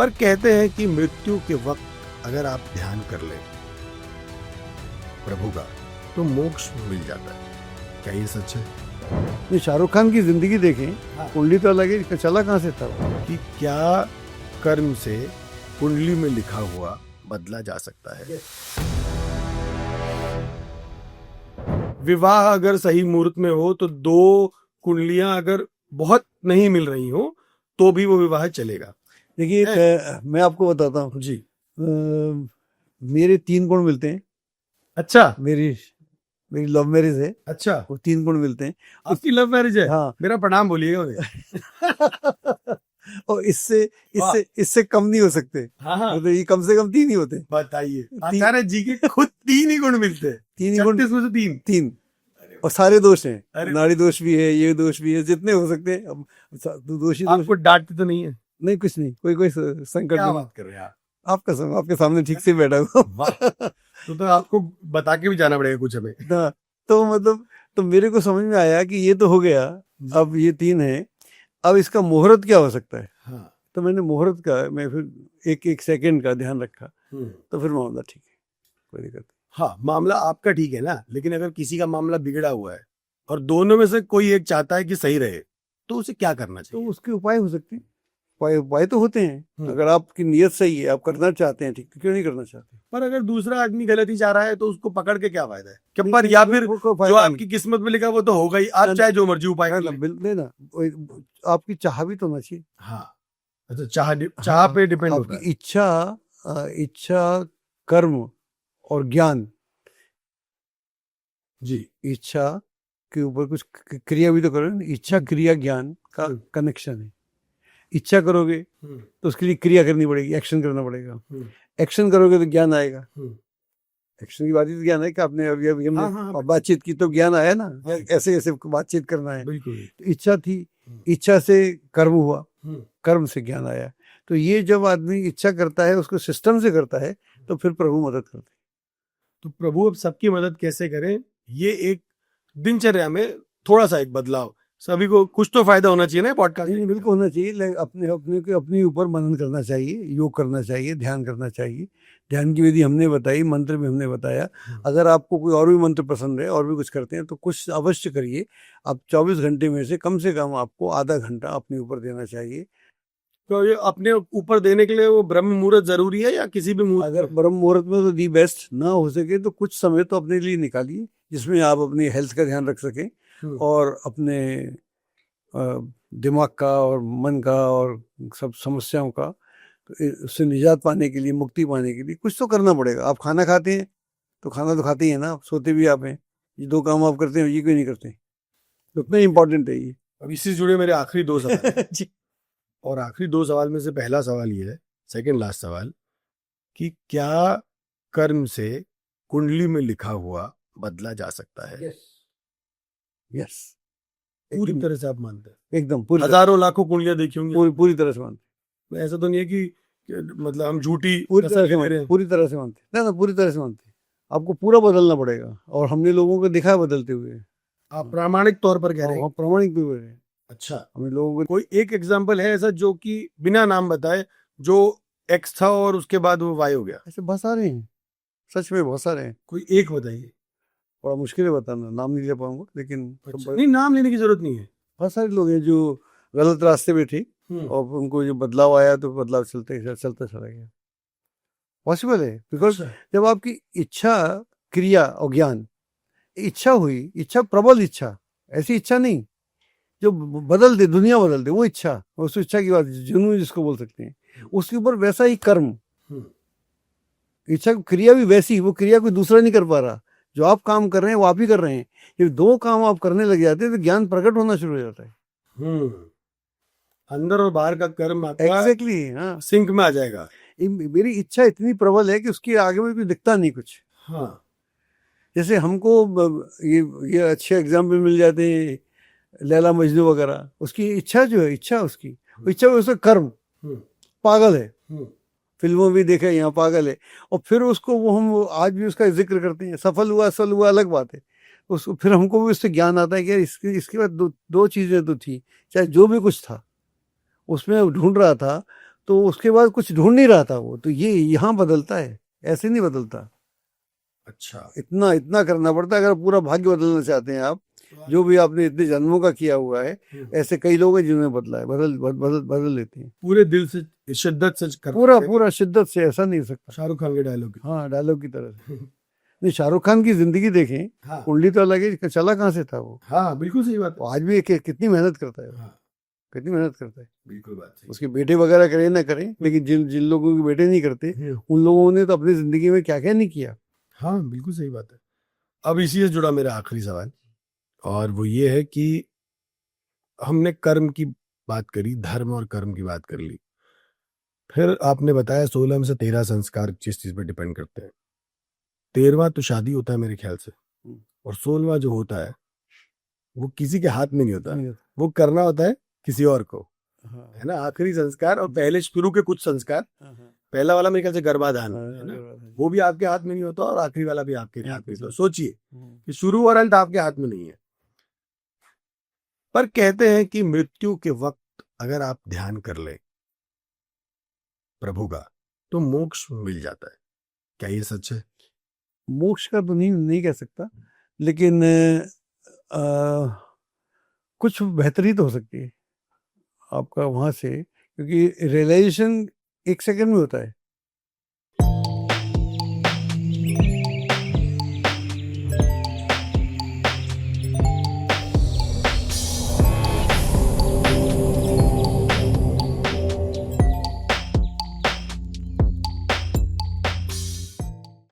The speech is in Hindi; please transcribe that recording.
पर कहते हैं कि मृत्यु के वक्त अगर आप ध्यान कर लें प्रभु का तो मोक्ष मिल जाता है। क्या ये सच है? ये शाहरुख खान की जिंदगी देखें, कुंडली तो अलग है, चला कहाँ से था कि क्या कर्म से कुंडली में लिखा हुआ बदला जा सकता है? विवाह अगर सही मुहूर्त में हो तो दो कुंडलियां अगर बहुत नहीं मिल रही हो तो भी वो विवाह चलेगा। देखिए मैं आपको बताता हूँ जी। मेरे 3 गुण मिलते हैं। अच्छा, मेरी लव मैरिज है। अच्छा, वो 3 गुण मिलते हैं। आपकी लव मैरिज है? हाँ। मेरा प्रणाम बोलिएगा उन्हें। और इससे कम नहीं हो सकते। हाँ हाँ, मतलब ये कम से कम 3 ही होते हैं। बताइए। आचार्य जी के खुद 3 ही गुण मिलते हैं। 3 ही गुण, 36 में से 3। और सारे दोष हैं। अरे, नाड़ी दोष भी है, ये दोष भी है, जितने हो सकते हैं। अब दोषी दोष आपको डांटते तो नहीं है? नहीं, कुछ नहीं, कोई संकट क्या नहीं। बात कर रहे हैं आप? आपका समय आपके सामने ठीक से बैठा हुआ। तो आपको बता के भी जाना पड़ेगा कुछ हमें। तो मतलब तो मेरे को समझ में आया कि ये तो हो गया, अब ये 3 है, अब इसका मुहूर्त क्या हो सकता है। हाँ। तो मैंने मुहूर्त का मैं फिर एक सेकंड का ध्यान रखा, तो फिर मामला ठीक है, कोई दिक्कत नहीं। हाँ, मामला आपका ठीक है ना, लेकिन अगर किसी का मामला बिगड़ा हुआ है और दोनों में से कोई एक चाहता है कि सही रहे तो उसे क्या करना चाहिए? तो उसके उपाय हो सकते हैं। उपाय तो होते हैं। अगर आपकी नीयत सही है, आप करना चाहते हैं, ठीक, क्यों नहीं करना चाहते? पर अगर दूसरा आदमी गलती चाह रहा है तो उसको पकड़ के क्या फायदा है? क्या पर या फिर जो आपकी किस्मत में लिखा वो तो होगा ही, आप चाहे जो मर्जी उपाय कर लें ना, आपकी चाह भी तो होना चाहिए। हाँ, अच्छा, चाह पे डिपेंड होता है। इच्छा, कर्म और ज्ञान। जी। इच्छा के ऊपर कुछ क्रिया भी तो करो ना। इच्छा क्रिया ज्ञान का कनेक्शन है। इच्छा करोगे तो उसके लिए क्रिया करनी पड़ेगी, एक्शन करना पड़ेगा। एक्शन करोगे तो ज्ञान आएगा। एक्शन की बात ही तो ज्ञान है कि आपने अभी हमने बातचीत की तो ज्ञान आया ना, ऐसे ऐसे बातचीत करना है। बिल्कुल। तो इच्छा थी, इच्छा से कर्म हुआ, कर्म से ज्ञान आया। तो ये जब आदमी इच्छा करता है, उसको सिस्टम से करता है, तो फिर प्रभु मदद करते हैं। तो प्रभु अब सबकी मदद कैसे करें, ये एक दिनचर्या में थोड़ा सा एक बदलाव, सभी को कुछ तो फायदा होना चाहिए ना पॉडकास्ट। नहीं, बिल्कुल होना चाहिए। अपने ऊपर मनन करना चाहिए, योग करना चाहिए, ध्यान करना चाहिए। ध्यान की विधि हमने बताई, मंत्र भी हमने बताया। अगर आपको कोई और भी मंत्र पसंद है, और भी कुछ करते हैं, तो कुछ अवश्य करिए। आप 24 घंटे में से कम आपको आधा घंटा अपने ऊपर देना चाहिए। तो ये अपने ऊपर देने के लिए वो ब्रह्म मुहूर्त जरूरी है या किसी भी मुहूर्त? अगर ब्रह्म मुहूर्त में तो दी बेस्ट, ना हो सके तो कुछ समय तो अपने लिए निकालिए जिसमें आप अपनी हेल्थ का ध्यान रख सकें और अपने दिमाग का और मन का और सब समस्याओं का, उससे निजात पाने के लिए, मुक्ति पाने के लिए कुछ तो करना पड़ेगा। आप खाना खाते हैं तो खाना तो खाते ही है ना, सोते भी आप हैं। ये 2 काम आप करते हैं, ये क्यों नहीं करते? उतना इम्पोर्टेंट है ये। अब इससे जुड़े मेरे आखिरी 2 सवाल जी। और आखिरी 2 सवाल में से पहला सवाल ये है, सेकंड लास्ट सवाल, कि क्या कर्म से कुंडली में लिखा हुआ बदला जा सकता है? यस, पूरी तरह से आप मानते हैं? एकदम पूरी, हजारों लाखों कुंडलियां देखी होंगी। पूरी तरह से मानते। ऐसा तो नहीं है कि मतलब हम झूठी पूरी तरह से मानते, पूरी तरह से मानते ना, पूरी तरह से मानते। आपको पूरा बदलना पड़ेगा, और हमने लोगों को दिखा बदलते हुए। आप प्रामाणिक तौर पर कह रहे हैं? प्रामाणिक भी हुए। अच्छा, हमें लोगों को कोई एक एग्जाम्पल है ऐसा जो कि बिना नाम बताए, जो एक्स था और उसके बाद वो वाई हो गया? ऐसे बहुत सारे हैं, सच में बहुत सारे हैं। कोई एक बताइए। बड़ा मुश्किल है बताना, नाम नहीं ले पाऊंगा, लेकिन नहीं, नाम लेने की जरूरत नहीं है। बहुत सारे लोग हैं जो गलत रास्ते पे थे और उनको जो बदलाव आया तो बदलाव चलता चला गया। पॉसिबल है, बिकॉज जब आपकी इच्छा, क्रिया और ज्ञान, इच्छा हुई, इच्छा प्रबल इच्छा, ऐसी इच्छा नहीं जो बदल दे, दुनिया बदल दे, वो इच्छा, उस इच्छा की बात जुनून जिसको बोल सकते हैं, उसके ऊपर वैसा ही कर्म, इच्छा क्रिया भी वैसी, वो क्रिया कोई दूसरा नहीं कर पा रहा। जो आप काम कर रहे हैं वो आप ही कर रहे हैं। ये 2 काम आप करने लग जाते हैं तो ज्ञान प्रकट होना शुरू हो जाता है। अंदर और बाहर का कर्म एग्जैक्टली, हाँ, सिंक में आ जाएगा। मेरी इच्छा इतनी प्रबल है कि उसके आगे में भी दिखता नहीं कुछ। हाँ, जैसे हमको ये अच्छे एग्जाम्पल मिल जाते हैं, लैला मजनू वगैरह। उसकी इच्छा जो है, इच्छा उसका कर्म पागल है। फिल्मों भी देखा, यहाँ पागल है। और फिर उसको हम आज भी उसका जिक्र करते हैं, सफल हुआ असफल हुआ अलग बात है। उसको फिर हमको भी उससे ज्ञान आता है कि इसके बाद 2 चीजें तो थी, चाहे जो भी कुछ था उसमें ढूंढ रहा था, तो उसके बाद कुछ ढूंढ नहीं रहा था वो, तो ये यहाँ बदलता है, ऐसे नहीं बदलता। अच्छा, इतना इतना करना पड़ता है अगर पूरा भाग्य बदलना चाहते हैं आप। जो भी आपने इतने जन्मों का किया हुआ है, ऐसे कई लोग हैं जिन्होंने बदला है, बदल लेते हैं पूरे दिल से शिद्दत से करते पूरा हैं। पूरा शिद्दत से, ऐसा नहीं हो सकता। शाहरुख खान के डायलॉग। हाँ, डायलॉग की तरह से। नहीं, शाहरुख खान की जिंदगी देखें, हाँ कुंडली तो अलग है, चला कहाँ से था वो। हाँ, बिल्कुल सही बात वो आज भी कितनी मेहनत करता है, है। हाँ, कितनी मेहनत करता है। बिल्कुल बात सही। उसके बेटे वगैरह करें ना करें, लेकिन जिन जिन लोगों के बेटे नहीं करते, उन लोगों ने तो अपनी जिंदगी में क्या क्या नहीं किया। हाँ, बिल्कुल सही बात है। अब इसी से जुड़ा मेरा आखिरी सवाल, और वो ये है कि हमने कर्म की बात करी, धर्म और कर्म की बात कर ली, फिर आपने बताया 16 में से 13 संस्कार जिस चीज पे डिपेंड करते हैं। 13वां तो शादी होता है मेरे ख्याल से, और 16वां जो होता है वो किसी के हाथ में नहीं होता, वो करना होता है किसी और को, है ना। आखिरी संस्कार और पहले शुरू के कुछ संस्कार, पहला वाला मेरे ख्याल से गर्भाधान है ना, वो भी आपके हाथ में नहीं होता, और आखिरी वाला भी आपके हाथ में। तो सोचिए कि शुरू और अंत आपके हाथ में नहीं है, पर कहते हैं कि मृत्यु के वक्त अगर आप ध्यान कर ले प्रभु का तो मोक्ष मिल जाता है। क्या ये सच है? मोक्ष का तो नहीं कह सकता, लेकिन कुछ बेहतरी तो हो सकती है आपका वहां से, क्योंकि रियलाइजेशन 1 सेकंड में होता है।